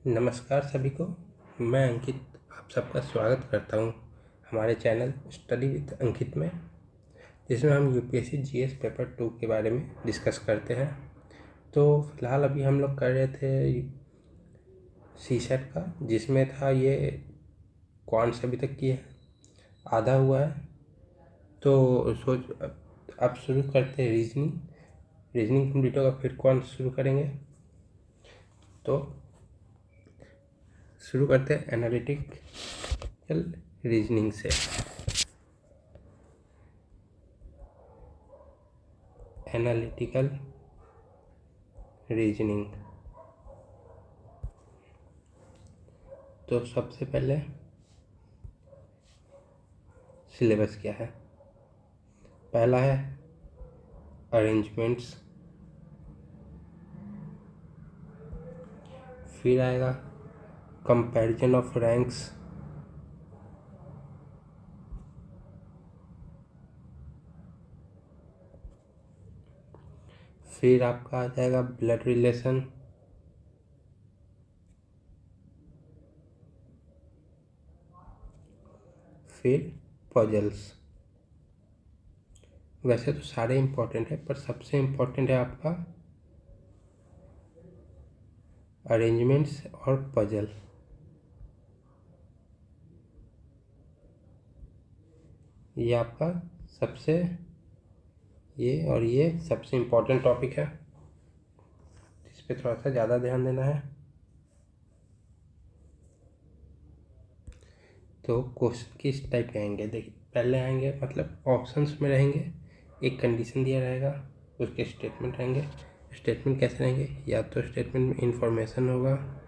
नमस्कार सभी को। मैं अंकित आप सबका स्वागत करता हूं हमारे चैनल स्टडी विद अंकित में, जिसमें हम यूपीएससी जीएस पेपर 2 के बारे में डिस्कस करते हैं। तो फिलहाल अभी हम लोग कर रहे थे सीसेट का, जिसमें था ये क्वांट्स अभी तक की है, आधा हुआ है। तो अब शुरू करते हैं रीजनिंग कंप्लीट होगा, फिर क्वांट्स शुरू करेंगे। तो शुरू करते हैं एनालिटिकल रीजनिंग से। एनालिटिकल रीजनिंग, तो सबसे पहले सिलेबस क्या है। पहला है अरेंजमेंट्स, फिर आएगा कंपैरिजन ऑफ रैंक्स, फिर आपका आ जाएगा ब्लड रिलेशन, फिर पजल्स। वैसे तो सारे इम्पोर्टेंट है, पर सबसे इम्पोर्टेंट है आपका अरेंजमेंट्स और पजल। ये आपका ये सबसे इम्पोर्टेंट टॉपिक है, इस पे थोड़ा सा ज़्यादा ध्यान देना है। तो क्वेश्चन किस टाइप के आएंगे, देखिए पहले आएंगे मतलब ऑप्शंस में रहेंगे, एक कंडीशन दिया रहेगा, उसके स्टेटमेंट रहेंगे। स्टेटमेंट कैसे रहेंगे, या तो स्टेटमेंट में इंफॉर्मेशन होगा,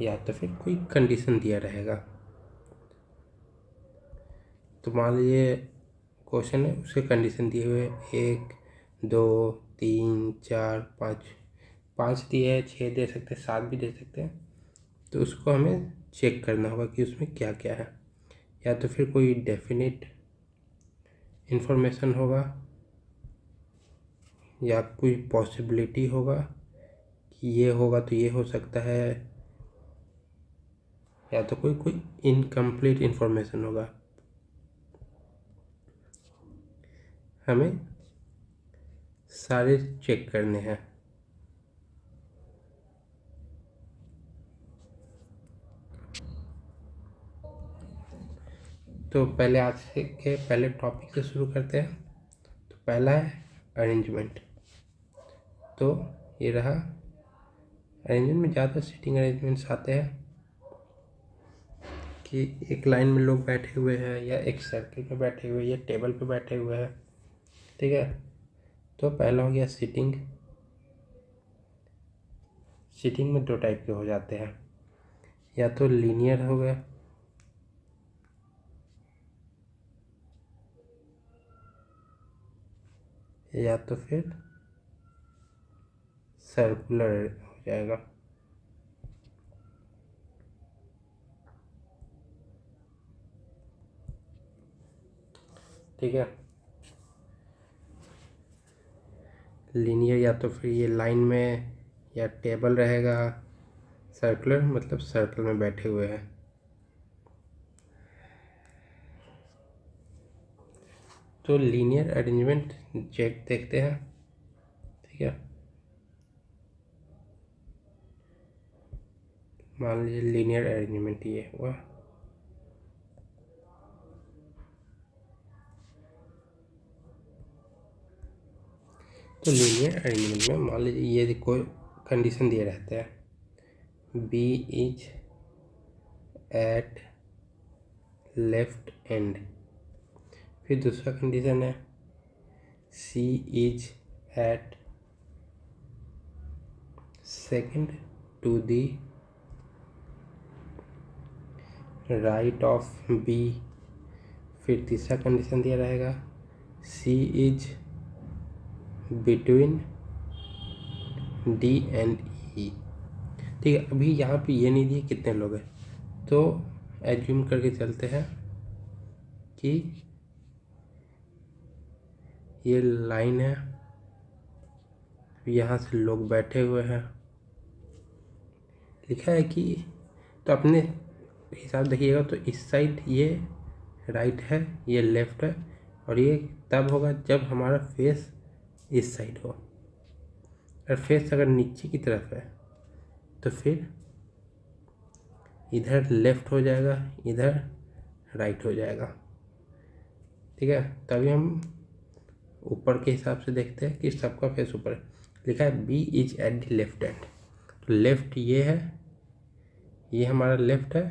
या तो फिर कोई कंडीशन दिया रहेगा। तो मान लीजिए क्वेश्चन है, उसके कंडीशन दिए हुए 1 2 3 4 5, 5 दिए हैं, 6 दे सकते हैं, 7 भी दे सकते हैं। तो उसको हमें चेक करना होगा कि उसमें क्या क्या है। या तो फिर कोई डेफिनेट इंफॉर्मेशन होगा, या कोई पॉसिबिलिटी होगा कि ये होगा तो ये हो सकता है, या तो कोई इनकम्प्लीट इंफॉर्मेशन होगा। हमें सारे चेक करने हैं। तो पहले आज के पहले टॉपिक से शुरू करते हैं। तो पहला है अरेंजमेंट। तो ये रहा अरेंजमेंट में ज़्यादा सीटिंग अरेंजमेंट्स आते हैं कि एक लाइन में लोग बैठे हुए हैं, या एक सर्कल पे बैठे हुए, या टेबल पे बैठे हुए हैं। ठीक है, तो पहला हो गया सीटिंग। सीटिंग में 2 टाइप के हो जाते हैं, या तो लीनियर हो गया, या तो फिर सर्कुलर हो जाएगा। ठीक है, लीनियर या तो फिर ये लाइन में या टेबल रहेगा, सर्कुलर मतलब सर्कल में बैठे हुए हैं। तो लीनियर अरेंजमेंट चेक देखते हैं। ठीक है, मान लीजिए लीनियर अरेंजमेंट ये हुआ। तो लीनियर अरेंजमेंट में मान लीजिए ये कोई कंडीशन दिए रहते हैं, B is at left end. फिर दूसरा कंडीशन है C is at second to the right of B. फिर तीसरा कंडीशन दिया रहेगा C is between D and E. ठीक है, अभी यहाँ पे ये नहीं दिए कितने लोग हैं, तो एज्यूम करके चलते हैं कि ये लाइन है, यहाँ से लोग बैठे हुए हैं, लिखा है कि, तो अपने हिसाब देखिएगा तो इस साइड ये राइट है, ये लेफ़्ट है, और ये तब होगा जब हमारा फेस इस साइड हो। और फेस अगर नीचे की तरफ है तो फिर इधर लेफ़्ट हो जाएगा, इधर राइट हो जाएगा। ठीक है, तभी हम ऊपर के हिसाब से देखते हैं कि सबका फेस ऊपर है। लिखा है B is at the left end, तो लेफ़्ट ये है, ये हमारा लेफ़्ट है,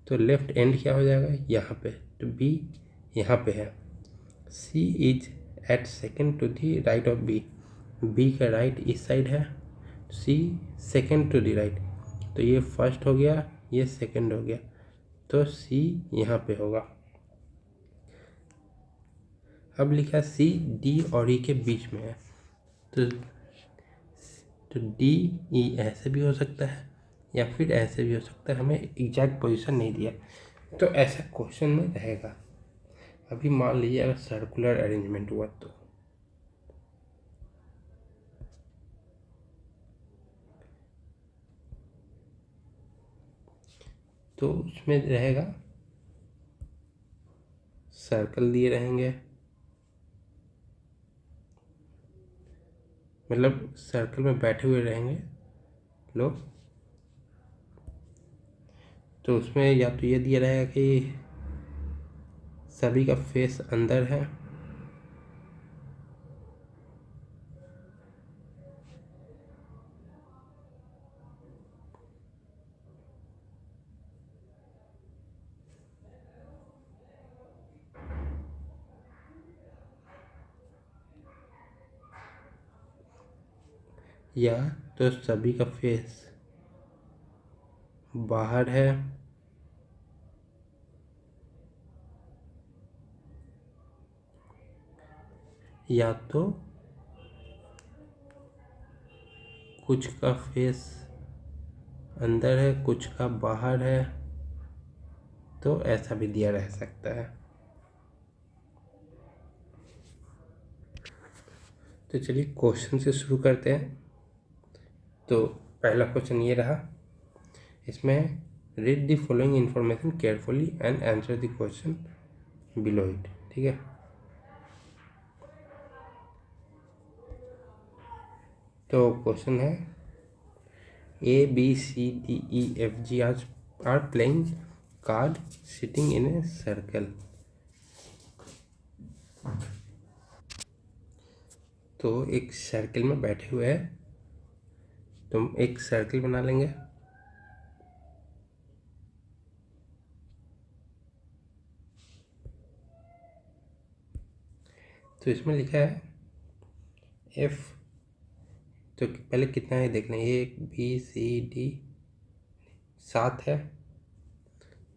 तो लेफ़्ट एंड क्या हो जाएगा यहाँ पे, तो बी यहाँ पे है। C is at second to the right of B, B का राइट इस साइड है, C second to the right, तो ये फर्स्ट हो गया, ये सेकेंड हो गया, तो सी यहाँ पे होगा। अब लिखा सी डी और ई के बीच में है, तो डी ई ऐसे भी हो सकता है या फिर ऐसे भी हो सकता है, हमें एग्जैक्ट पोजीशन नहीं दिया, तो ऐसा क्वेश्चन में रहेगा। अभी मान लीजिए अगर सर्कुलर अरेंजमेंट हुआ तो उसमें रहेगा सर्कल दिए रहेंगे, मतलब सर्कल में बैठे हुए रहेंगे लोग, तो उसमें या तो ये दिया रहेगा कि सभी का फेस अंदर है, या तो सभी का फेस बाहर है, या तो कुछ का फेस अंदर है कुछ का बाहर है, तो ऐसा भी दिया रह सकता है। तो चलिए क्वेश्चन से शुरू करते हैं। तो पहला क्वेश्चन ये रहा, इसमें read the following information carefully and answer the question below it. ठीक है, तो क्वेश्चन है A B C D E F G are playing card sitting in a circle. तो एक सर्कल में बैठे हुए हैं, तो एक सर्कल बना लेंगे, तो इसमें लिखा है एफ, तो पहले कितना है देख लें, ए बी सी डी 7 है,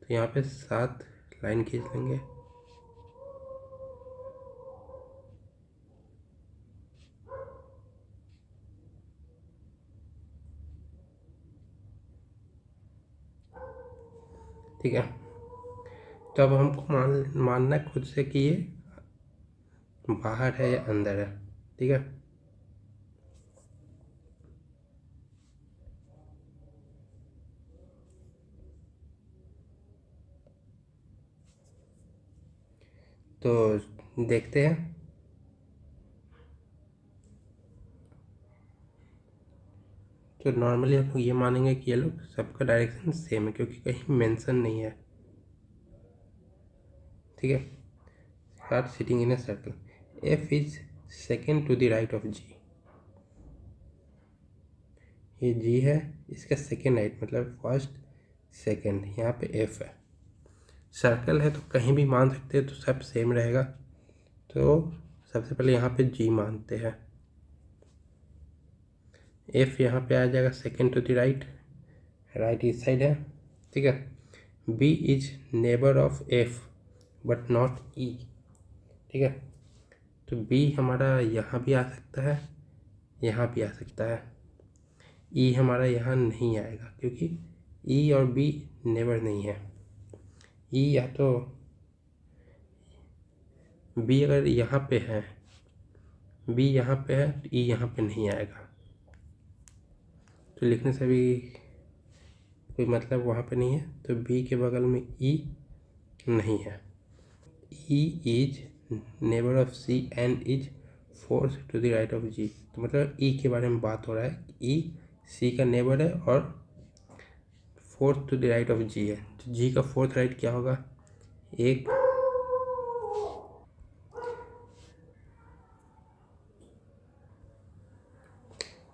तो यहाँ पे 7 लाइन खींच लेंगे। ठीक है, तो अब हमको मानना है खुद से कि ये बाहर है या अंदर है। ठीक है, तो देखते हैं। तो नॉर्मली हम लोग ये मानेंगे कि ये लोग सबका डायरेक्शन सेम है, क्योंकि कहीं मेंशन नहीं है। ठीक है, card sitting in a circle, F is second to the right of G, ये जी है, इसका सेकेंड राइट मतलब फर्स्ट सेकेंड, यहाँ पे एफ है। सर्कल है तो कहीं भी मान सकते हैं, तो सब सेम रहेगा, तो सबसे पहले यहाँ पे जी मानते हैं, एफ यहाँ पे आ जाएगा second to the right, right इस साइड है। ठीक है, B is neighbour of F but not E. ठीक है, तो बी हमारा यहाँ भी आ सकता है, यहाँ भी आ सकता है, ई हमारा यहाँ नहीं आएगा क्योंकि ई और बी नेबर नहीं है। ई या तो बी अगर यहाँ पे है बी यहाँ पे है, ई यहाँ पे नहीं आएगा, तो लिखने से भी कोई मतलब वहाँ पे नहीं है, तो बी के बगल में ई नहीं है। E is neighbour of C and is fourth to the right of G, तो मतलब ई के बारे में बात हो रहा है। ई सी का नेबर है और fourth to the right of G है, तो जी का फोर्थ राइट क्या होगा? एक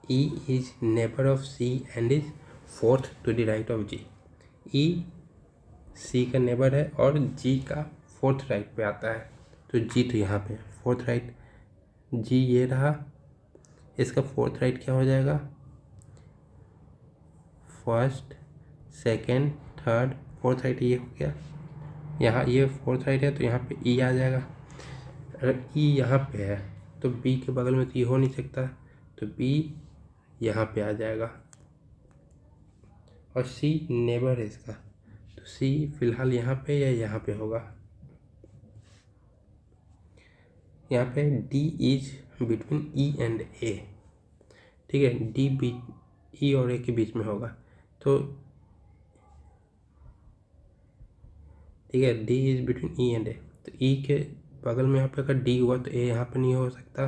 E is neighbor of C and is fourth to the right of G। E C का नेबर है और G का फोर्थ राइट पे आता है, तो G तो यहाँ पे फोर्थ राइट, G ये रहा, इसका फोर्थ राइट क्या हो जाएगा? First, second, third, fourth right ये हो गया। यहाँ ये फोर्थ राइट है तो यहाँ पे E आ जाएगा। अगर E यहाँ पे है तो B के बगल में तो ये हो नहीं सकता, तो B यहाँ पे आ जाएगा। और C नेबर है इसका, तो C फिलहाल यहाँ पे या यहाँ पे होगा। यहाँ पे D is between E and A, ठीक है, D E और A के बीच में होगा, तो ठीक है, D is between E and A, तो E के बगल में यहाँ पे अगर D हुआ तो A यहाँ पे नहीं हो सकता,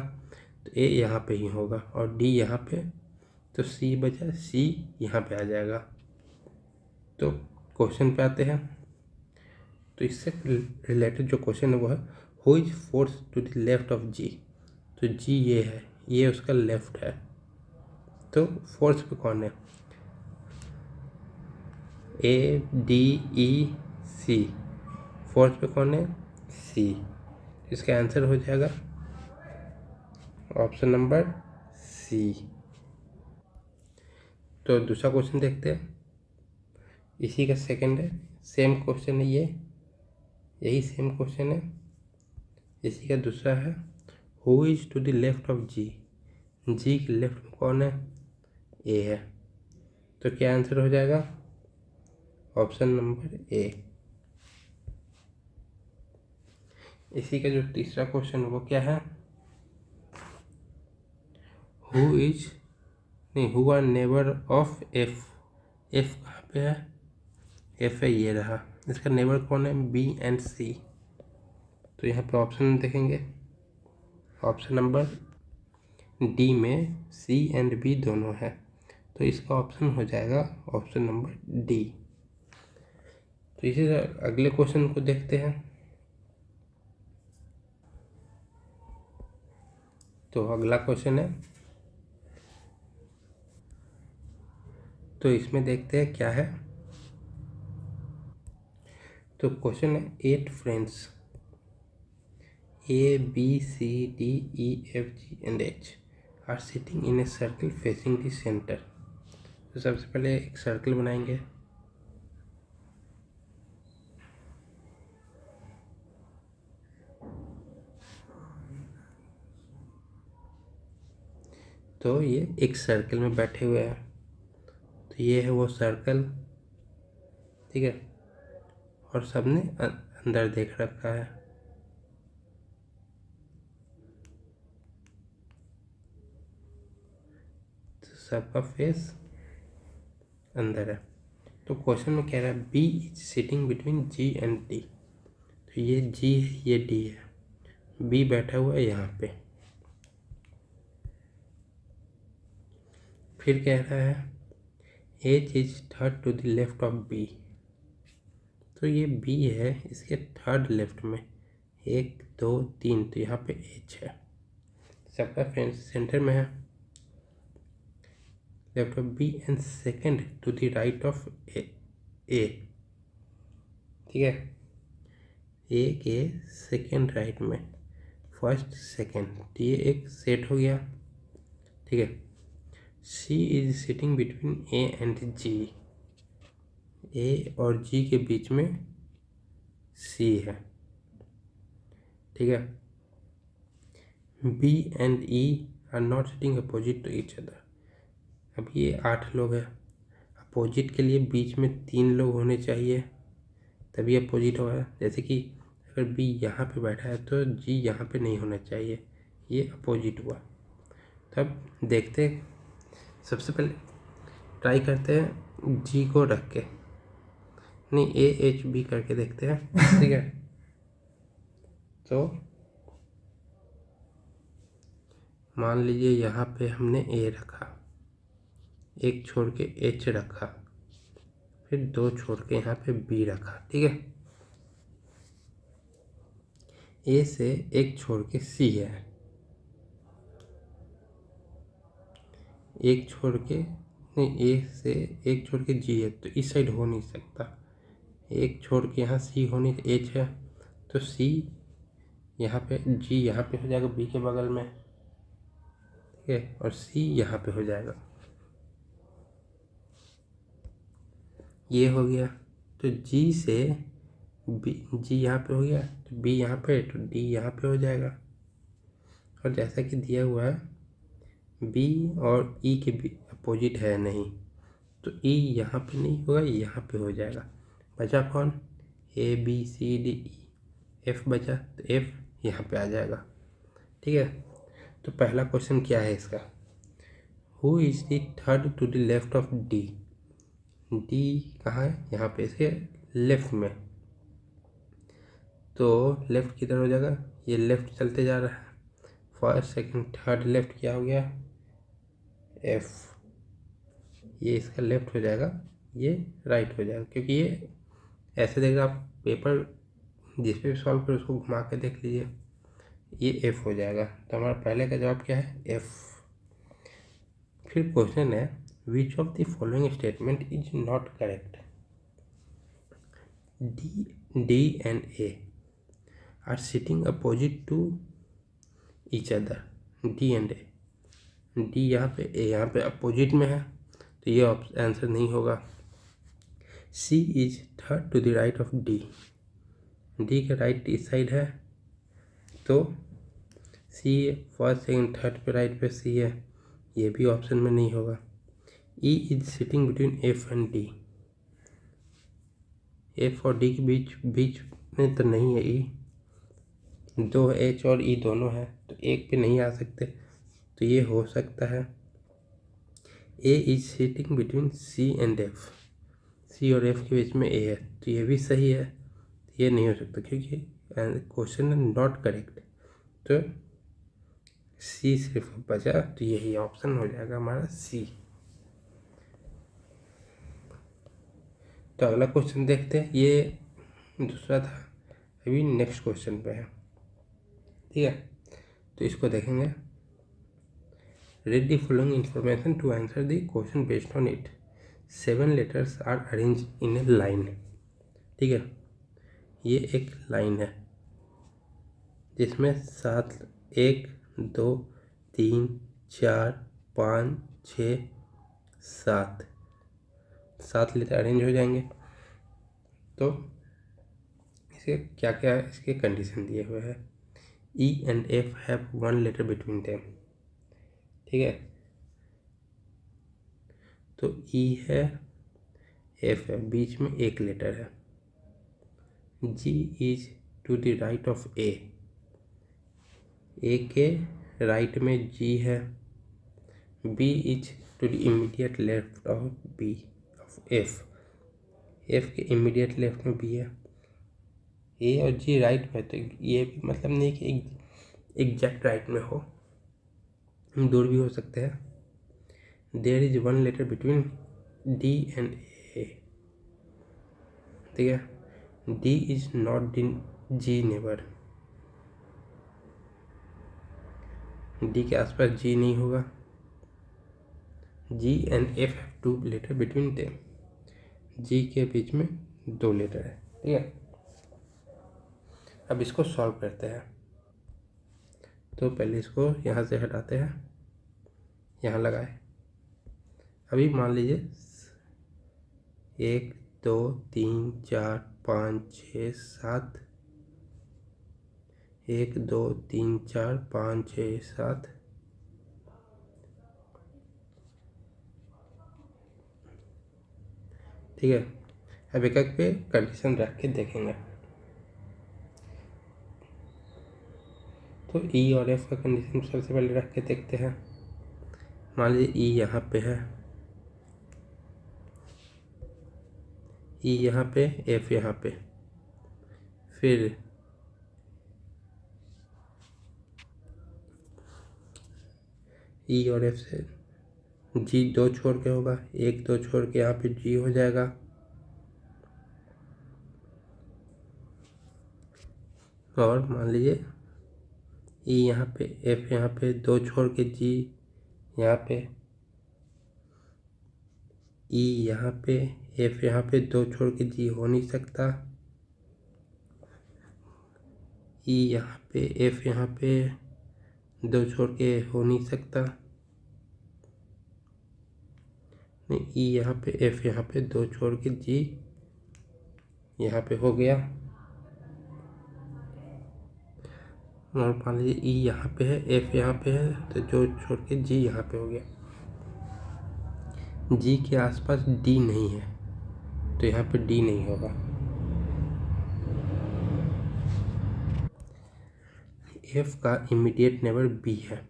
तो A यहाँ पे ही होगा और D यहाँ पे, तो C बचा, C यहाँ पे आ जाएगा। तो क्वेश्चन पे आते हैं, तो इससे रिलेटेड जो क्वेश्चन है वो है who is fourth to the left of G, तो जी ये है, ये उसका लेफ्ट है, तो फोर्थ पे कौन है? A D E C, fourth पे कौन है? सी, इसका आंसर हो जाएगा ऑप्शन नंबर सी। तो दूसरा क्वेश्चन देखते हैं, इसी का सेकंड है, सेम क्वेश्चन है, यही सेम क्वेश्चन है, इसी का दूसरा है who is to the left of G, G के लेफ्ट में कौन है? ए है, तो क्या आंसर हो जाएगा? Option number A. इसी का जो तीसरा क्वेश्चन वो क्या है? Who are neighbour of F, F कहाँ पे है? एफ है, ये रहा, इसका नेबर कौन है? बी एंड सी, तो यहाँ पे ऑप्शन देखेंगे, ऑप्शन नंबर डी में सी एंड बी दोनों है, तो इसका ऑप्शन हो जाएगा ऑप्शन नंबर डी। तो इसी तरह अगले क्वेश्चन को देखते हैं, तो अगला क्वेश्चन है, तो इसमें देखते हैं क्या है। तो क्वेश्चन है 8 friends A B C D E F G and H are sitting in a circle facing the centre. तो सबसे पहले एक सर्कल बनाएंगे, तो ये एक सर्कल में बैठे हुए हैं, तो ये है वो सर्कल, ठीक है, और सबने अंदर देख रखा है, तो सबका फेस अंदर है। तो क्वेश्चन में कह रहा है B is sitting between G and D, तो ये जी है, ये डी है, बी बैठा हुआ है यहाँ पे। फिर कह रहा है H is third to the left of B, तो ये बी है, इसके थर्ड लेफ्ट में 1 2 3, तो यहाँ पे एच है, सबका फ्रेंड सेंटर में है, left of B and second to the right of A, ठीक है, ए के सेकंड राइट में, फर्स्ट सेकंड, तो ये एक सेट हो गया, ठीक है। C is sitting between A and G, A और जी के बीच में सी है, ठीक है। B and E are not sitting opposite to each other, अब ये 8 लोग हैं, अपोजिट के लिए बीच में 3 लोग होने चाहिए तभी अपोजिट होगा, जैसे कि अगर बी यहाँ पे बैठा है तो जी यहाँ पे नहीं होना चाहिए, ये अपोजिट हुआ। तब देखते, सबसे पहले ट्राई करते हैं जी को रख के, नहीं AHB करके देखते हैं, ठीक है। तो मान लीजिए यहाँ पे हमने A रखा, एक छोड़ के H रखा, फिर दो छोड़ के यहाँ पे B रखा, ठीक है। A से एक छोड़ के C है, एक छोड़ के नहीं, A से एक छोड़ के G है, तो इस साइड हो नहीं सकता। एक छोड़ के यहाँ C होनी, H है तो C यहाँ पे, G यहाँ पे हो जाएगा B के बगल में, ठीक है, और C यहाँ पे हो जाएगा। ये हो गया, तो G से B, G यहाँ पे हो गया, तो B यहाँ पे, तो D यहाँ पे हो जाएगा। और जैसा कि दिया हुआ है B और E के अपोजिट है नहीं, तो E यहाँ पे नहीं होगा, यहाँ पे हो जाएगा। बचा कौन, ABCDE, F बचा, तो F यहाँ पे आ जाएगा, ठीक है। तो पहला क्वेश्चन क्या है इसका, who is the third to the left of D। D कहाँ है, यहाँ पे, इसके लेफ्ट में, तो लेफ्ट किधर हो जाएगा, ये लेफ्ट चलते जा रहा है, फर्स्ट सेकंड थर्ड, लेफ्ट क्या हो गया F, ये इसका लेफ्ट हो जाएगा, ये राइट हो जाएगा, क्योंकि ये ऐसे देखेगा आप पेपर जिस पे भी सॉल्व करो उसको घुमा के देख लीजिए, ये F हो जाएगा। तो हमारा पहले का जवाब क्या है, F। फिर क्वेश्चन है, which of the following statement is not correct. D and A are sitting opposite to each other, D and A, D यहाँ पे, A यहाँ पे अपोजिट में है, तो ये आंसर नहीं होगा। C is third to the right of D, D के राइट इस साइड है, तो C फर्स्ट सेकंड थर्ड पे राइट पे C है, ये भी ऑप्शन में नहीं होगा। E is sitting between F and D, F और D के बीच में तो नहीं है E, दो H और E दोनों है, तो एक पे नहीं आ सकते, तो ये हो सकता है। A is sitting between C and F, C और F के बीच में A है, तो ये भी सही है, ये नहीं हो सकता क्योंकि क्वेश्चन है नॉट करेक्ट, तो C सिर्फ बचा, तो यही ऑप्शन हो जाएगा हमारा C। तो अगला क्वेश्चन देखते हैं, ये दूसरा था, अभी नेक्स्ट क्वेश्चन पे है, ठीक है। तो इसको देखेंगे, read the following information to answer the question based on it, 7 letters are arrange in a line, ठीक है। ये एक लाइन है जिसमें 7, 1 2 3 4 5 6 7 लेटर अरेंज हो जाएंगे। तो इसके क्या क्या इसके कंडीशन दिए हुए हैं, E and F have 1 letter between them, ठीक है। तो E है, F है, बीच में एक लेटर है। G is to the right of A, A के राइट में G है। B is to the immediate left of B of F, F के इमीडिएट लेफ्ट में B है। A और G राइट में, तो ये भी मतलब नहीं कि एग्जैक्ट राइट में हो, दूर भी हो सकते हैं। There is 1 letter between D and A, ठीक है। D is not in G neighbour, D के आसपास G नहीं होगा। G and F have 2 letter between them, G के बीच में 2 लेटर है, ठीक है। अब इसको सॉल्व करते हैं, तो पहले इसको यहाँ से हटाते हैं, यहाँ लगाए। अभी मान लीजिए 1 2 3 4 5 6 7, 1 2 3 4 5 6 7, ठीक है। अब एक एक पे कंडीशन रख के देखेंगे। तो तो ई और एफ का कंडीशन सबसे पहले रख के देखते हैं। मान लीजिए ई यहाँ पे है, ई यहाँ पे, एफ यहाँ पे, फिर ई और एफ से जी दो छोड़ के होगा, एक दो छोड़ के यहाँ पे जी हो जाएगा, और मान लीजिए ई यहाँ पे, एफ यहाँ पे, दो छोड़ के जी यहाँ पे, ई यहाँ पे, एफ यहाँ पे, दो छोड़ के जी हो नहीं सकता, ई यहाँ पे, एफ यहाँ पे, दो छोड़ के हो नहीं सकता, नहीं, ई यहाँ पे, एफ यहाँ पे, दो छोड़ के जी यहाँ पे हो गया, और मान लीजिए ई यहाँ पे है, एफ यहाँ पे है, तो जो छोड़ के जी यहाँ पे हो गया। जी के आसपास डी नहीं है, तो यहाँ पे डी नहीं होगा। एफ का इमीडिएट नेबर बी है,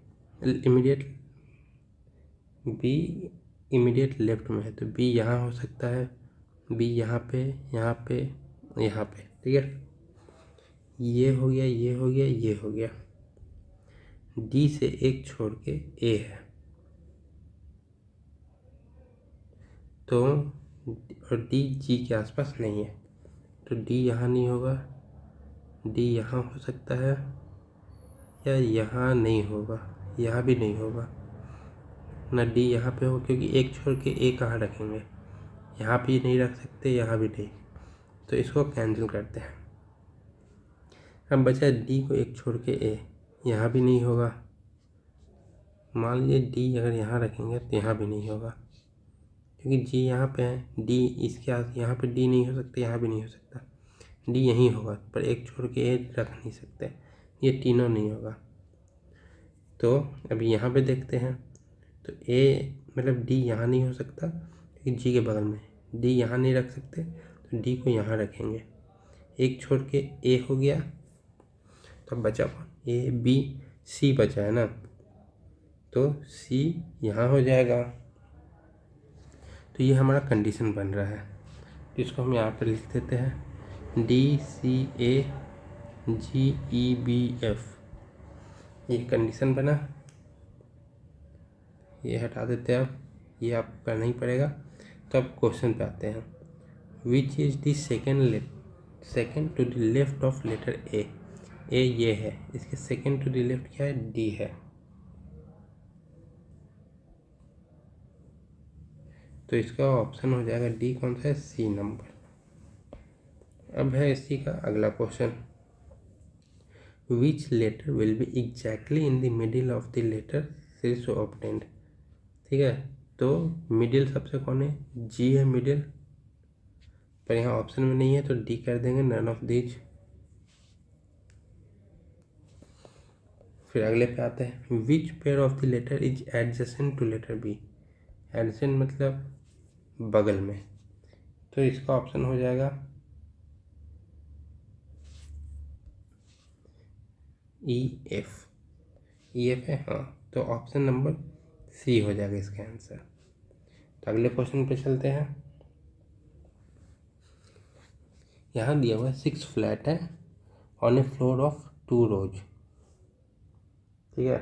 इमीडिएट बी इमीडिएट लेफ्ट में है, तो बी यहाँ हो सकता है, बी यहाँ पे, यहाँ पे, यहाँ पे, ठीक है। ये हो गया, ये हो गया, ये हो गया। डी से एक छोड़ के ए है, तो और डी जी के आसपास नहीं है, तो डी यहाँ नहीं होगा, डी यहाँ हो सकता है, या यहाँ नहीं होगा, यहाँ भी नहीं होगा ना, डी यहाँ पे हो, क्योंकि एक छोड़ के ए कहाँ रखेंगे, यहाँ भी नहीं रख सकते, यहाँ भी नहीं, तो इसको कैंसिल करते हैं। अब बचा डी को एक छोड़ के ए, यहाँ भी नहीं होगा, मान लीजिए डी अगर यहाँ रखेंगे तो यहाँ भी नहीं होगा, क्योंकि जी यहाँ पे है, डी इसके आस, यहाँ पे डी नहीं हो सकता, यहाँ भी नहीं हो सकता, डी यहीं होगा, पर एक छोड़ के ए रख नहीं सकते, ये तीनों नहीं होगा। तो अभी यहाँ पे देखते हैं, तो ए मतलब डी यहाँ नहीं हो सकता क्योंकि जी के बगल में, डी यहाँ नहीं रख सकते, तो डी को यहाँ रखेंगे, एक छोड़ के ए हो गया, तो अब बचा ए बी सी बचा है ना, तो सी यहाँ हो जाएगा। तो ये हमारा कंडीशन बन रहा है, तो इसको हम यहाँ पर लिख देते हैं, डी सी ए जी ई बी एफ, ये कंडीशन बना, ये हटा देते हैं, अब ये आपको करना ही पड़ेगा। तो अब क्वेश्चन पे आते हैं, which is the second to the left of letter A, A ये है, इसके सेकेंड टू द लेफ्ट क्या है, डी है, तो इसका ऑप्शन हो जाएगा डी, कौन सा है, सी नंबर। अब है इसी का अगला question, which letter will be exactly in the middle of the letter series obtained, ठीक है। तो मिडिल सबसे कौन है, जी है मिडिल, पर यहाँ ऑप्शन में नहीं है, तो डी कर देंगे, नन ऑफ दीज। फिर अगले पे आते हैं, which pair of the letter is adjacent to letter B, adjacent मतलब बगल में, तो इसका ऑप्शन हो जाएगा ई एफ, ई एफ है, हाँ, तो ऑप्शन नंबर सी हो जाएगा इसका आंसर। तो अगले क्वेश्चन पे चलते हैं, यहाँ दिया हुआ है 6 फ्लैट है ऑन ए फ्लोर ऑफ 2 रोज, ठीक है,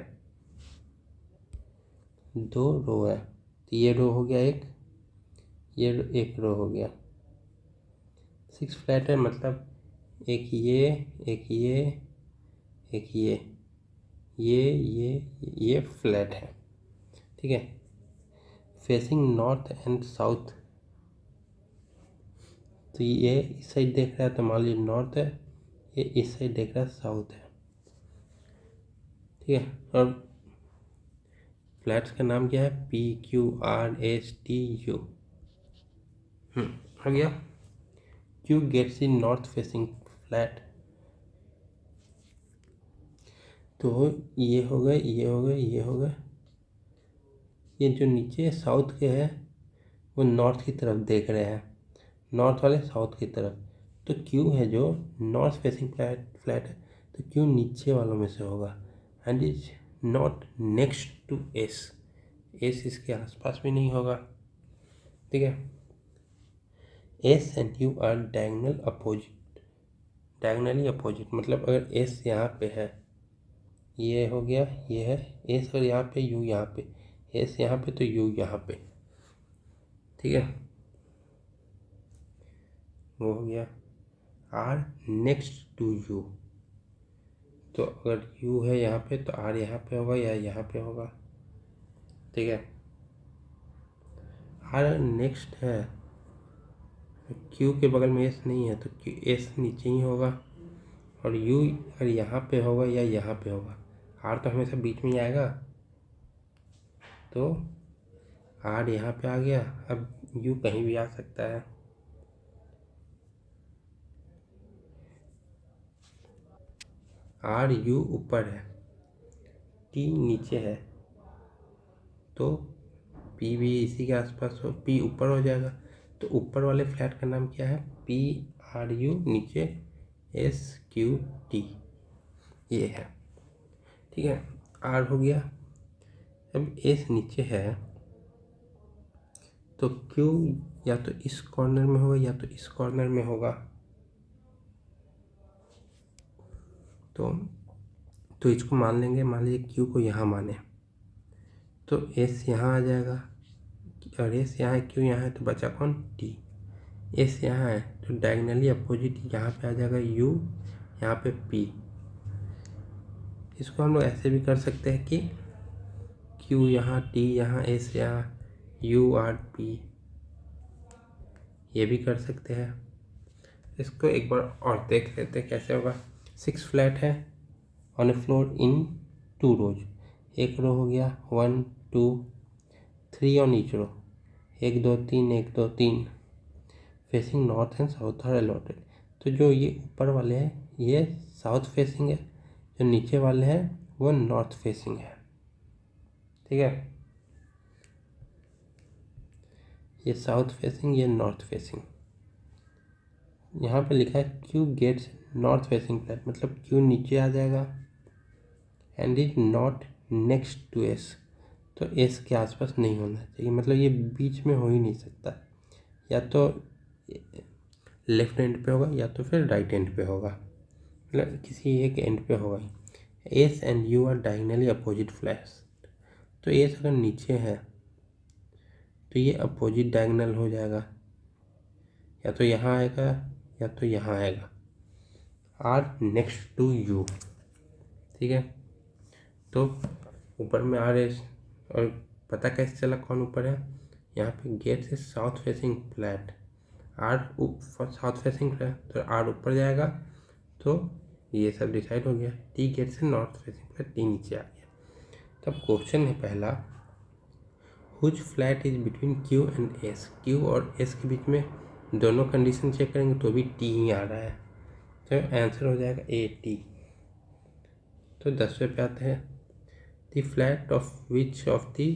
2 रो है, तो ये रो हो गया एक, ये एक रो हो गया, 6 फ्लैट है मतलब एक ये, एक ये, एक ये फ्लैट है, ठीक है, फेसिंग नॉर्थ एंड साउथ, तो ये इस साइड देख रहा है, तो मान लीजिए नॉर्थ है, ये इस साइड देख रहा है साउथ है, ठीक है। और फ्लैट्स का नाम क्या है, P Q R S T U, हो गया। क्यू गेट्स इन नॉर्थ फेसिंग फ्लैट, तो ये हो गए, ये हो गए, ये हो गए, ये जो नीचे साउथ के है वो नॉर्थ की तरफ देख रहे हैं, नॉर्थ वाले साउथ की तरफ, तो क्यू है जो नॉर्थ फेसिंग फ्लैट है, तो क्यू नीचे वालों में से होगा, and is not next to S, S इसके आसपास भी नहीं होगा। ठीक है, S and U are diagonal opposite, diagonally opposite, मतलब अगर एस यहाँ पे है, ये हो गया, ये है एस, और यहाँ पे यू, यहाँ पे एस, यहाँ पे तो यू यहाँ पे। ठीक है, वो हो गया। आर नेक्स्ट टू यू, तो अगर यू है यहाँ पे तो आर यहाँ पे होगा या यहाँ पे होगा। ठीक है, आर नेक्स्ट है, क्यू के बगल में एस नहीं है तो क्यू एस नीचे ही होगा, और यू अगर यहाँ पे होगा या यहाँ पे होगा, आर तो हमेशा बीच में ही आएगा, तो आर यहाँ पे आ गया। अब यू कहीं भी आ सकता है, आर यू ऊपर है, टी नीचे है, तो पी भी इसी के आसपास हो, पी ऊपर हो जाएगा। तो ऊपर वाले फ्लैट का नाम क्या है, पी आर यू, नीचे एस क्यू टी, ये है। ठीक है, आर हो गया। अब एस नीचे है तो क्यू या तो इस कॉर्नर में होगा या तो इस कॉर्नर में होगा, तो इसको मान लेंगे, मान लीजिए क्यू को यहाँ माने, तो एस यहाँ आ जाएगा, और एस यहाँ है, क्यू यहाँ है, तो बचा कौन, टी। एस यहाँ है तो डायगोनली अपोजिट यहाँ पे आ जाएगा यू, यहाँ पे पी। इसको हम लोग ऐसे भी कर सकते हैं कि क्यू यहाँ, टी यहाँ, एस यहाँ, यू आर पी, ये भी कर सकते हैं। इसको एक बार और देख लेते हैं कैसे होगा। 6 फ्लैट है ऑन ए फ्लोर इन 2 रोज, एक रो हो गया 1 2 3 on each row, 1 2 3 1 2 3, facing north and south are allotted. तो जो ये ऊपर वाले हैं ये साउथ फेसिंग है, जो नीचे वाले हैं वो नॉर्थ फेसिंग है। ठीक है, ये साउथ फेसिंग, ये नॉर्थ फेसिंग। यहाँ पे लिखा है Q gets north facing flat, मतलब क्यू नीचे आ जाएगा, and is not next to S, तो एस के आसपास नहीं होना चाहिए, मतलब ये बीच में हो ही नहीं सकता, या तो लेफ्ट एंड पे होगा या तो फिर राइट एंड पे होगा, मतलब किसी एक एंड पे होगा। S and U are diagonally opposite flats, तो एस अगर नीचे है तो ये अपोजिट डायगोनल हो जाएगा, या तो यहाँ आएगा या तो यहाँ आएगा। आर नेक्स्ट टू यू, ठीक है, तो ऊपर में आर एस, और पता कैसे चला कौन ऊपर है, यहाँ पे गेट से south facing flat, R south facing flat, तो आर ऊपर जाएगा, तो ये सब डिसाइड हो गया। टी गेट से नॉर्थ फेसिंग फ्लैट, टी नीचे आ गया। तब क्वेश्चन है पहला, which flat is between Q and S, Q और एस के बीच में दोनों कंडीशन चेक करेंगे तो भी टी ही आ रहा है, तो आंसर हो जाएगा ए टी। तो 10वें पे आते हैं, the flat of which of the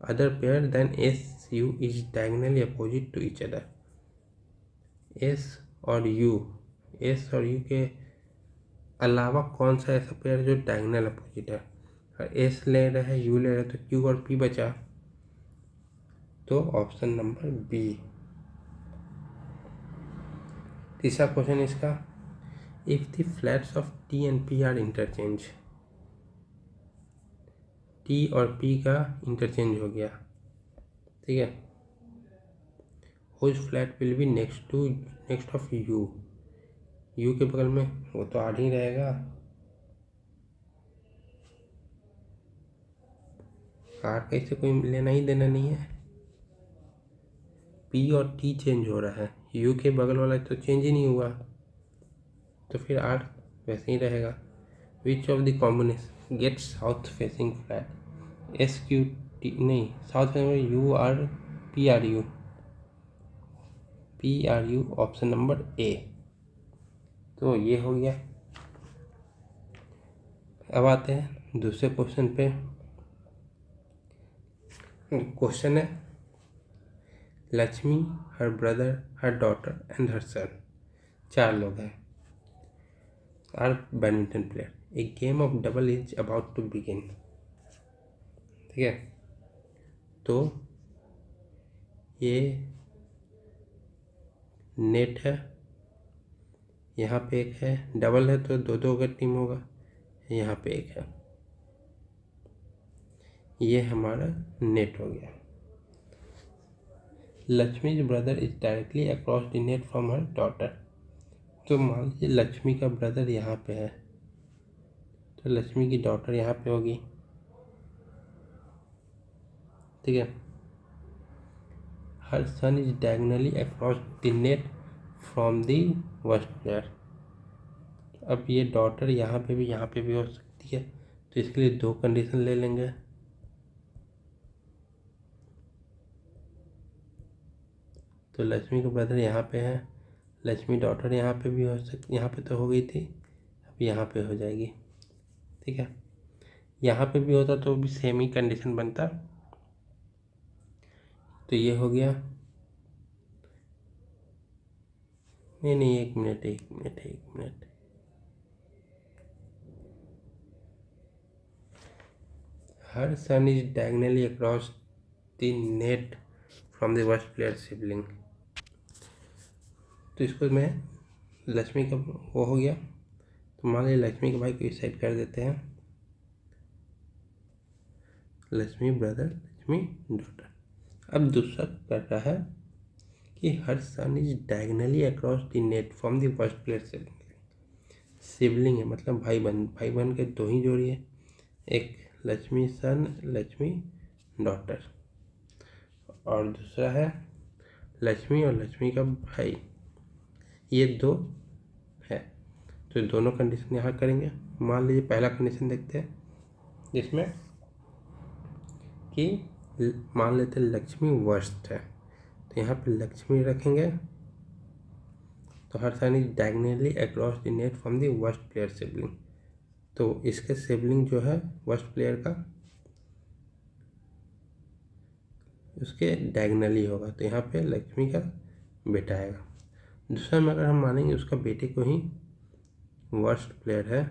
other pair than S U is diagonally opposite to each other. S और यू के अलावा कौन सा ऐसा पेयर जो डायगोनल अपोजिट है, अगर एस ले रहे हैं, यू ले रहे हैं, तो क्यू और पी बचा, तो ऑप्शन नंबर बी। तीसरा क्वेश्चन इसका, if the flats of T and P R interchange, T और पी का इंटरचेंज हो गया, ठीक है, हुच flat will be next of you, you के बगल में वो तो आर ही रहेगा, आर का इससे कोई लेना ही देना नहीं है। पी और टी चेंज हो रहा है, यू के बगल वाला तो चेंज ही नहीं हुआ, तो फिर आर वैसे ही रहेगा। Which of the combination get south facing flat, S Q T नहीं, south facing U R P R U, option number A. तो ये हो गया। अब आते हैं दूसरे क्वेश्चन पे। क्वेश्चन है, Lakshmi, her brother, her daughter and her son, 4 लोग हैं, are badminton player, a game of double is about to begin. ठीक है, तो ये नेट है, यहाँ पे एक है, डबल है तो दो दो का टीम होगा, यहाँ पे एक है, ये हमारा नेट हो गया। Lakshmi's brother is directly across the net from her daughter. तो मान लीजिए लक्ष्मी का ब्रदर यहाँ पे है, तो लक्ष्मी की डॉटर यहाँ पे होगी। ठीक है, her son is diagonally across the net from the worst player. अब ये डॉटर यहाँ पे भी हो सकती है, तो इसके लिए दो कंडीशन ले लेंगे। तो लक्ष्मी का ब्रदर यहाँ पे है, लक्ष्मी डॉटर यहाँ पे भी हो सकती, यहाँ पे तो हो गई थी, अब यहाँ पे हो जाएगी। ठीक है, यहाँ पे भी होता तो भी सेम ही कंडीशन बनता। तो ये हो गया, नहीं एक minute. Her son is diagonally across the net from the worst player sibling. तो इसको मैं लक्ष्मी का वो हो गया, तो मान लीजिए लक्ष्मी के भाई को इस साइड कर देते हैं, लक्ष्मी ब्रदर लक्ष्मी डॉटर। अब दूसरा कर रहा है कि her son is diagonally across the net from the worst player sibling. Sibling है मतलब भाई बहन के दो ही जोड़ी है, एक लक्ष्मी सन लक्ष्मी डॉटर, और दूसरा है लक्ष्मी और लक्ष्मी का भाई, ये दो है। तो दोनों कंडीशन यहाँ करेंगे। मान लीजिए पहला कंडीशन देखते हैं, जिसमें कि मान लेते हैं लक्ष्मी वर्स्ट है, तो यहाँ पे लक्ष्मी रखेंगे, तो her son is diagonally across the net from the worst player sibling. तो इसके सिबलिंग जो है वर्स्ट प्लेयर का, उसके डायगोनली होगा, तो यहाँ पे लक्ष्मी का बेटा आएगा। दूसरा में अगर हम मानेंगे उसका बेटे को ही वर्स्ट प्लेयर है,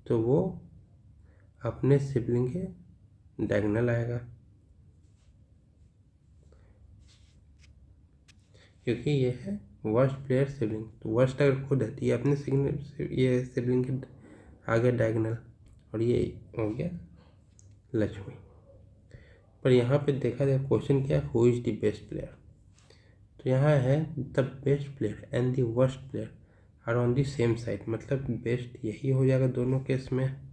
तो वो अपने सिबलिंग के डायगोनल आएगा, क्योंकि ये है वर्स्ट प्लेयर सिबलिंग। तो वर्स्ट अगर खुद है तो ये अपने ये सिबलिंग के आगे डायगोनल, और ये हो गया लक्ष्मी। पर यहाँ पे देखा जाए क्वेश्चन क्या, who is the best player. तो यहाँ है the best player and the worst player are on the same side, मतलब बेस्ट यही हो जाएगा दोनों केस में।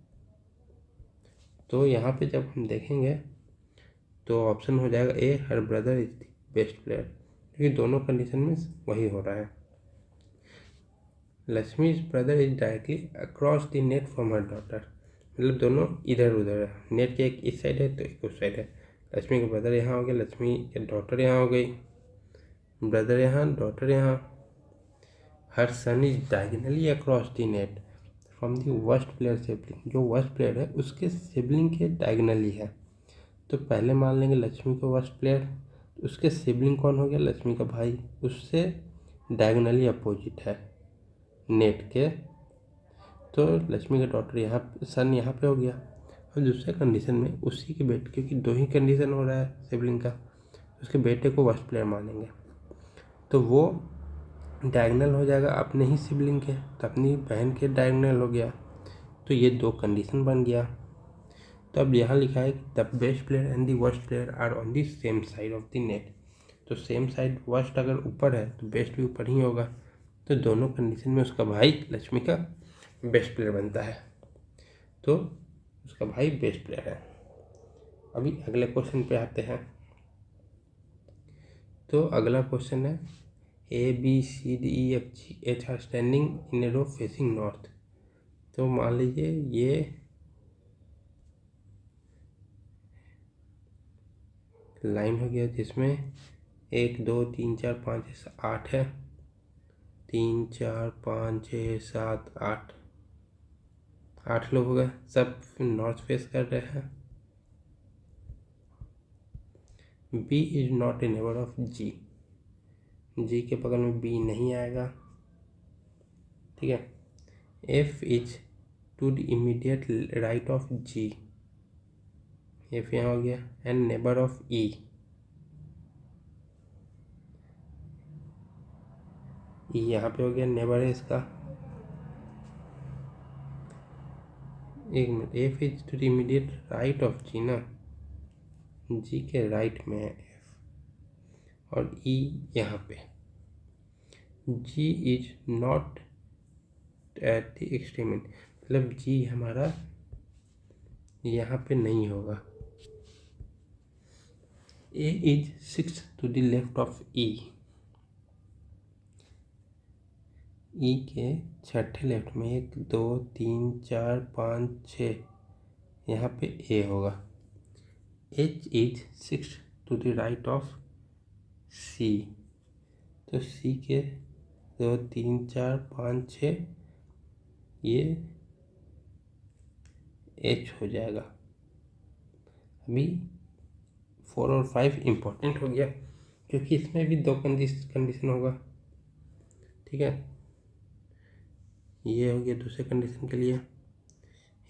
तो यहाँ पे जब हम देखेंगे तो ऑप्शन हो जाएगा A, her brother is the best player, क्योंकि दोनों कंडीशन में वही हो रहा है। Lakshmi is brother is directly across the net from her daughter, मतलब दोनों इधर उधर है, नेट के एक इस साइड है तो एक उस साइड है। लक्ष्मी का ब्रदर यहाँ हो गया, लक्ष्मी के डॉटर यहाँ हो गई, ब्रदर यहाँ डॉटर यहाँ। Her son is diagonally across the net from the worst player sibling, जो वर्स्ट प्लेयर है उसके सिबलिंग के डायगोनली है। तो पहले मान लेंगे लक्ष्मी को वर्स्ट प्लेयर, उसके सिबलिंग कौन हो गया, लक्ष्मी का भाई, उससे डायगोनली अपोजिट है नेट के, तो लक्ष्मी का डॉटर यहाँ सन यहाँ पे हो गया। और दूसरे कंडीशन में उसी के बेटे, क्योंकि दो ही कंडीशन हो रहा है सिबलिंग का, उसके बेटे को वर्स्ट प्लेयर मानेंगे, तो वो डायगोनल हो जाएगा अपने ही सिबलिंग के, तो अपनी बहन के डायगोनल हो गया। तो ये दो कंडीशन बन गया। तो अब यहाँ लिखा है the best player and the worst player are on the same side of the net. तो सेम साइड, वर्स्ट अगर ऊपर है तो बेस्ट भी ऊपर ही होगा, तो दोनों कंडीशन में उसका भाई लक्ष्मी का बेस्ट प्लेयर बनता है, तो उसका भाई बेस्ट प्लेयर है। अभी अगले क्वेश्चन पे आते हैं। तो अगला क्वेश्चन है A B C D E F G H are standing in a row facing north. तो मान लीजिए ये लाइन हो गया, जिसमें 1 2 3 4 5 8 है, 3 4 5 6 7 8, 8 लोग हो गए, सब नॉर्थ फेस कर रहे हैं। B is not a neighbour of G, G के बगल में बी नहीं आएगा। ठीक है। F is to the immediate right of G, F यहाँ हो गया, and neighbour of E, E यहाँ पे हो गया, नेबर है इसका। एक minute, F is to the immediate right of G ना, जी के राइट में है एफ, और ई यहाँ पे। G is not at the extreme end, मतलब जी हमारा यहाँ पे नहीं होगा। A is 6 to the left of E, E के छठे लेफ्ट में 1 2 3 4 5 6, यहाँ पे ए होगा। H is 6 to the right of C, तो सी के 2 3 4 5 6 ये एच हो जाएगा। अभी 4 और 5 इम्पोर्टेंट हो गया, क्योंकि इसमें भी 2 कंडीशन होगा, ठीक है। ये हो गया दूसरे कंडीशन के लिए,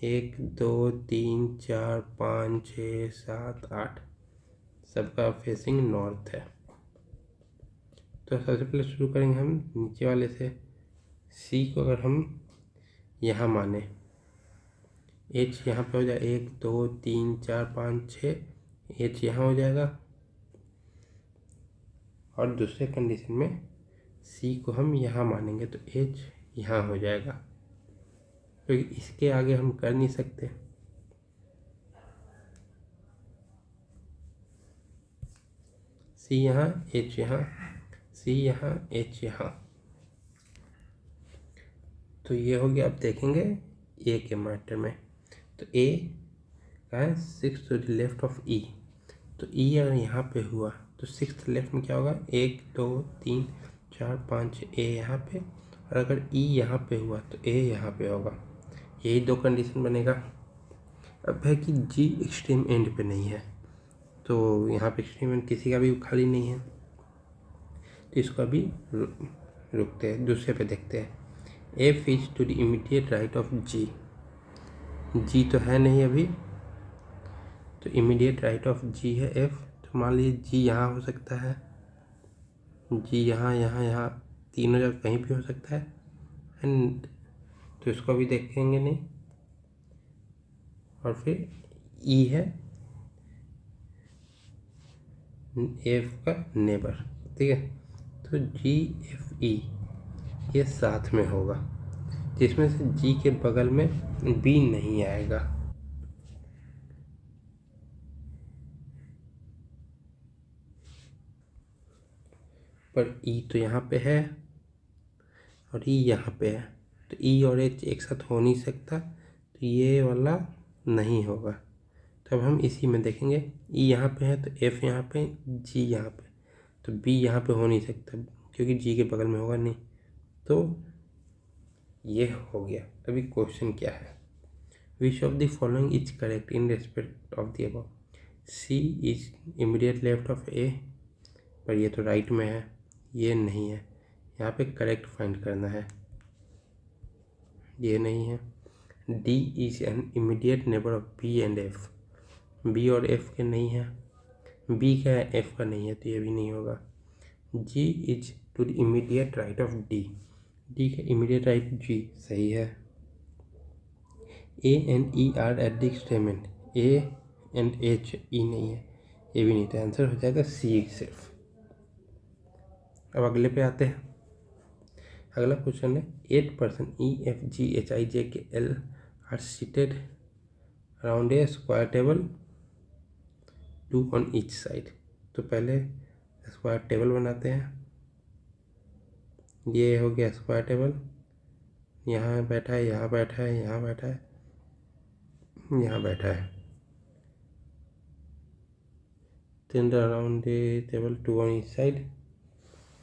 1 2 3 4 5 6 7 8 सबका फेसिंग नॉर्थ है। तो सबसे पहले शुरू करेंगे हम नीचे वाले से। सी को अगर हम यहाँ माने, एच यहाँ पे हो जाए 1 2 3 4 5 6, एच यहाँ हो जाएगा। और दूसरे कंडीशन में सी को हम यहाँ मानेंगे तो एच यहाँ हो जाएगा, क्योंकि तो इसके आगे हम कर नहीं सकते। सी यहाँ, एच यहाँ, सी यहाँ, एच यहाँ, तो ये हो गया। अब देखेंगे ए के मैटर में, तो ए का है 6 टू द लेफ्ट ऑफ ई, तो ई अगर यहाँ पे हुआ तो 6th लेफ्ट में क्या होगा, 1 2 3 4 5 ए यहाँ पे, और अगर ई यहाँ पे हुआ तो ए यहाँ पे होगा। यही 2 कंडीशन बनेगा। अब है कि जी एक्सट्रीम एंड पे नहीं है, तो यहाँ पे एक्सट्रीम एंड किसी का भी खाली नहीं है, तो इसको अभी रुकते हैं, दूसरे पे देखते हैं। F is to the immediate right of G, G तो है नहीं अभी, तो इमीडिएट राइट ऑफ जी है एफ, तो मान लीजिए जी यहाँ हो सकता है, जी यहाँ यहाँ यहाँ तीनों जगह कहीं भी हो सकता है, एंड तो इसको भी देखेंगे नहीं। और फिर ई है एफ का नेबर, ठीक है। तो जी एफ ई ये साथ में होगा, जिसमें से जी के बगल में बी नहीं आएगा। पर ई तो यहाँ पे है और ई यहाँ पे है, तो ई और एच एक साथ हो नहीं सकता, तो ये वाला नहीं होगा। तो अब हम इसी में देखेंगे, ई यहाँ पे है तो एफ यहाँ पे, जी यहाँ पे, तो बी यहाँ पे हो नहीं सकता क्योंकि जी के बगल में होगा नहीं, तो ये हो गया। अभी क्वेश्चन क्या है, which of the following is correct in respect of the above. C is immediate left of A, पर ये तो राइट में है, ये नहीं है, यहाँ पे करेक्ट फाइंड करना है, ये नहीं है। D is an immediate neighbour of B and F, B और एफ के नहीं है, बी का है एफ का नहीं है, तो ये भी नहीं होगा। G is to the immediate right of D, D का इमीडिएट राइट जी सही है। A and E are at the extreme end, A and H, E नहीं है, ये भी नहीं, तो आंसर हो जाएगा सी सिर्फ। अब अगले पे आते हैं। अगला क्वेश्चन है 8 person E F G H I J K L are seated around a square table 2 on each side. तो पहले स्क्वायर टेबल बनाते हैं, ये हो गया स्क्वायर टेबल, यहाँ बैठा है, यहाँ बैठा है, यहाँ बैठा है, यहाँ बैठा है, then around a table 2 on each side.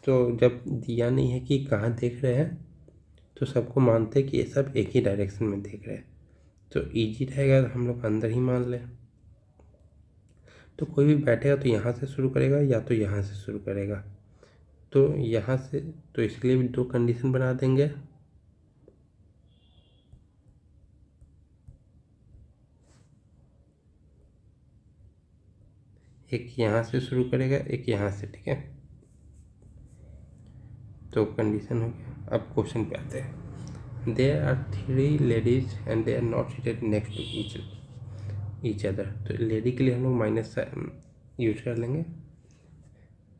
तो जब दिया नहीं है कि कहाँ देख रहे हैं, तो सबको मानते हैं कि ये सब एक ही डायरेक्शन में देख रहे हैं, तो इजी रहेगा हम लोग अंदर ही मान लें। तो कोई भी बैठेगा तो यहाँ से शुरू करेगा या तो यहाँ से शुरू करेगा, तो यहाँ से, तो इसके लिए भी 2 कंडीशन बना देंगे। एक यहाँ से शुरू करेगा, एक यहाँ से, ठीक है। तो कंडीशन हो गया। अब क्वेश्चन पे आते हैं। There are 3 ladies and they are not seated next to each other. तो लेडी के लिए हम लोग माइनस यूज कर लेंगे।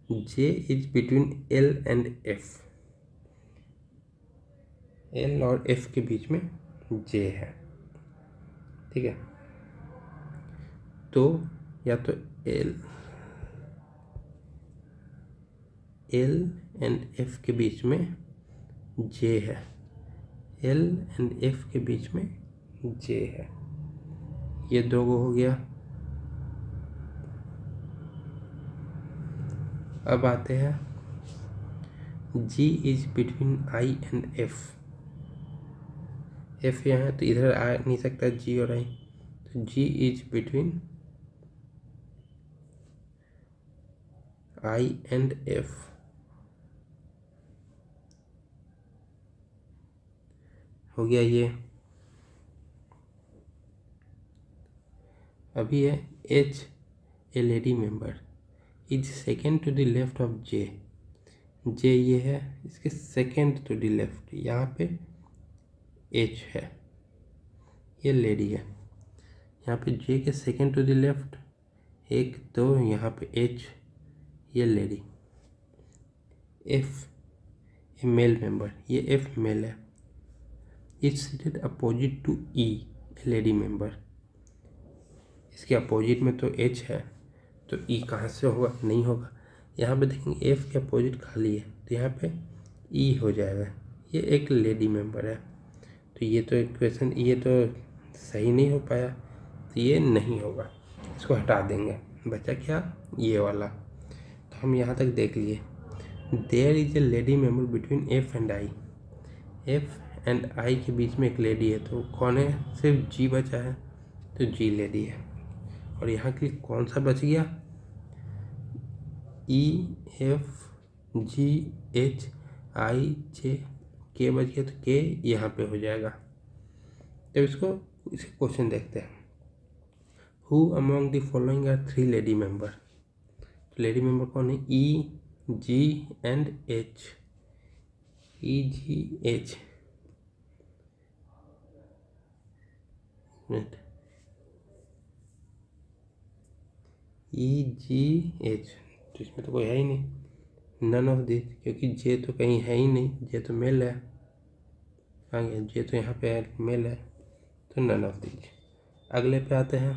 J is between L and F. L और एफ के बीच में जे है, ठीक है। तो या तो एल एंड एफ के बीच में जे है, एल एंड एफ के बीच में जे है। ये दो गो हो गया। अब आते हैं G is between I and F. F यहाँ है तो इधर आ नहीं सकता जी और आई, तो G is between I and F. हो गया ये। अभी है H a lady member is second to the left of J. J ये है, इसके सेकेंड टू द लेफ्ट यहाँ पे एच है, ये लेडी है। यहाँ पे जे के सेकेंड टू द लेफ्ट 1 2, यहाँ पे एच, ये lady. F a male member, ये एफ मेल है। Is seated opposite to E a lady member. इसके अपोजिट में तो एच है, तो ई कहाँ से होगा, नहीं होगा। यहाँ पे देखेंगे एफ के अपोजिट खाली है, तो यहाँ पे ई हो जाएगा। ये एक लेडी मेंबर है, तो ये तो इक्वेशन ये तो सही नहीं हो पाया, तो ये नहीं होगा, इसको हटा देंगे। बचा क्या, ये वाला। तो हम यहाँ तक देख लिए। There is a lady member between F and I. F and I के बीच में एक लेडी है, तो कौन है, सिर्फ जी बचा है, तो जी लेडी है। और यहाँ के लिए कौन सा बच गया, ई F G H I J के बच गया, तो के यहाँ पे हो जाएगा। तो इसे क्वेश्चन देखते हैं। Who among the following are 3 lady member. तो लेडी मेंबर कौन है, E G and H. E G H, E G H, तो इसमें तो कोई है ही नहीं, नन ऑफ दिस, क्योंकि जे तो कहीं है ही नहीं, जे तो मेल है। आ गया, जे तो यहाँ पे है, मेल है, तो नन ऑफ दिस। अगले पे आते हैं।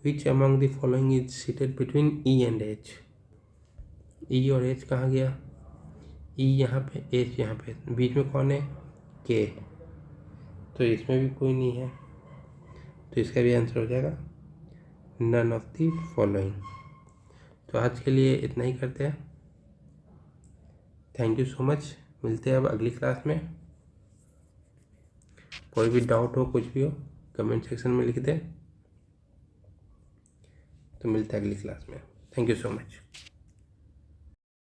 Which among the following is seated between E and H. E और एच कहाँ गया, ई यहाँ पे, एच यहाँ पे, बीच में कौन है, के, तो इसमें भी कोई नहीं है, तो इसका भी आंसर हो जाएगा नन ऑफ द फॉलोइंग। तो आज के लिए इतना ही करते हैं। Thank you so much. मिलते हैं अब अगली क्लास में। कोई भी डाउट हो, कुछ भी हो, कमेंट सेक्शन में लिख दें। तो मिलते हैं अगली क्लास में। Thank you so much.